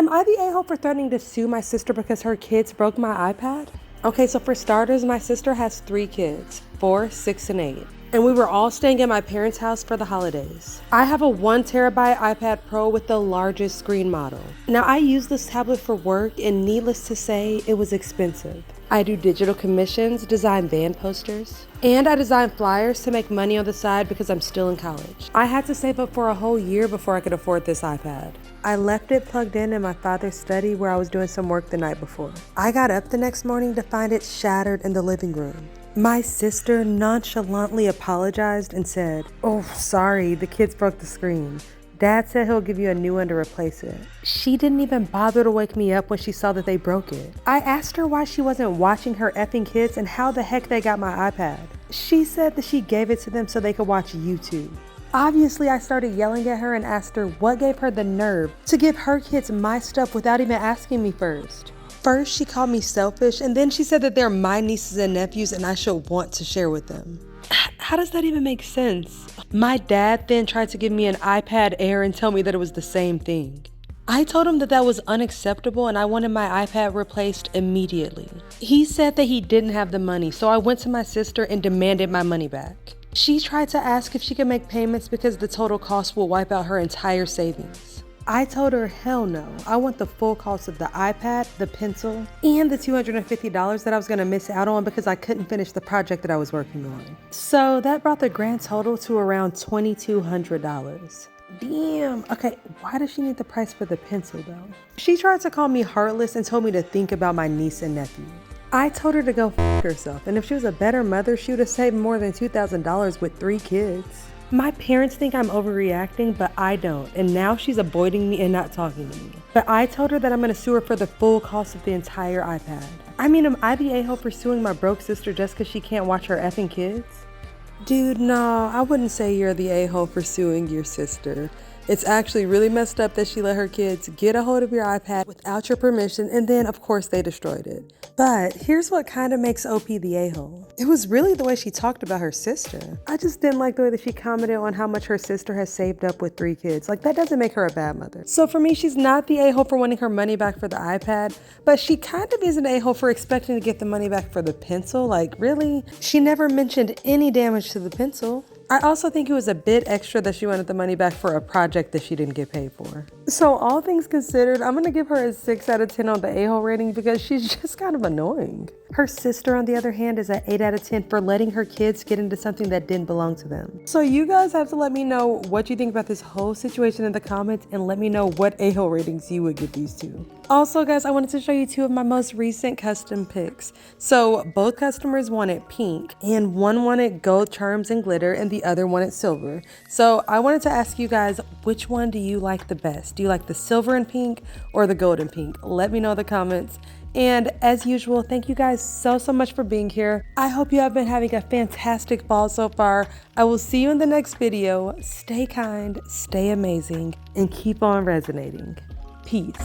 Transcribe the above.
Am I the a-hole for threatening to sue my sister because her kids broke my iPad? Okay, so for starters, my sister has 3 kids, 4, 6, and 8. And we were all staying at my parents' house for the holidays. I have a 1 terabyte iPad Pro with the largest screen model. Now I use this tablet for work, and needless to say, it was expensive. I do digital commissions, design band posters, and I design flyers to make money on the side because I'm still in college. I had to save up for a whole year before I could afford this iPad. I left it plugged in my father's study where I was doing some work the night before. I got up the next morning to find it shattered in the living room. My sister nonchalantly apologized and said, "Oh, sorry, the kids broke the screen. Dad said he'll give you a new one to replace it." She didn't even bother to wake me up when she saw that they broke it. I asked her why she wasn't watching her effing kids and how the heck they got my iPad. She said that she gave it to them so they could watch YouTube. Obviously, I started yelling at her and asked her what gave her the nerve to give her kids my stuff without even asking me first. First, she called me selfish, and then she said that they're my nieces and nephews and I should want to share with them. How does that even make sense? My dad then tried to give me an iPad Air and tell me that it was the same thing. I told him that that was unacceptable and I wanted my iPad replaced immediately. He said that he didn't have the money, so I went to my sister and demanded my money back. She tried to ask if she could make payments because the total cost will wipe out her entire savings. I told her, hell no, I want the full cost of the iPad, the pencil, and the $250 that I was gonna miss out on because I couldn't finish the project that I was working on. So that brought the grand total to around $2,200. Damn, okay, why does she need the price for the pencil though? She tried to call me heartless and told me to think about my niece and nephew. I told her to go f herself, and if she was a better mother, she would have saved more than $2,000 with 3 kids. My parents think I'm overreacting, but I don't, and now she's avoiding me and not talking to me. But I told her that I'm gonna sue her for the full cost of the entire iPad. I mean, am I the a-hole for suing my broke sister just because she can't watch her effing kids? Dude, no, I wouldn't say you're the a-hole for suing your sister. It's actually really messed up that she let her kids get a hold of your iPad without your permission, and then of course they destroyed it. But here's what kind of makes OP the a-hole. It was really the way she talked about her sister. I just didn't like the way that she commented on how much her sister has saved up with 3 kids. Like, that doesn't make her a bad mother. So for me, she's not the a-hole for wanting her money back for the iPad, but she kind of is an a-hole for expecting to get the money back for the pencil. Like, really? She never mentioned any damage to the pencil. I also think it was a bit extra that she wanted the money back for a project that she didn't get paid for. So all things considered, I'm gonna give her a 6 out of 10 on the a-hole rating because she's just kind of annoying. Her sister, on the other hand, is an 8 out of 10 for letting her kids get into something that didn't belong to them. So you guys have to let me know what you think about this whole situation in the comments and let me know what a-hole ratings you would give these to. Also, guys, I wanted to show you 2 of my most recent custom pics. So both customers wanted pink, and one wanted gold charms and glitter, and the other wanted silver. So I wanted to ask you guys, which one do you like the best? Do you like the silver and pink or the gold and pink? Let me know in the comments. And as usual, thank you guys so much for being here. I hope you have been having a fantastic fall so far. I will see you in the next video. Stay kind, stay amazing, and keep on resonating. Peace.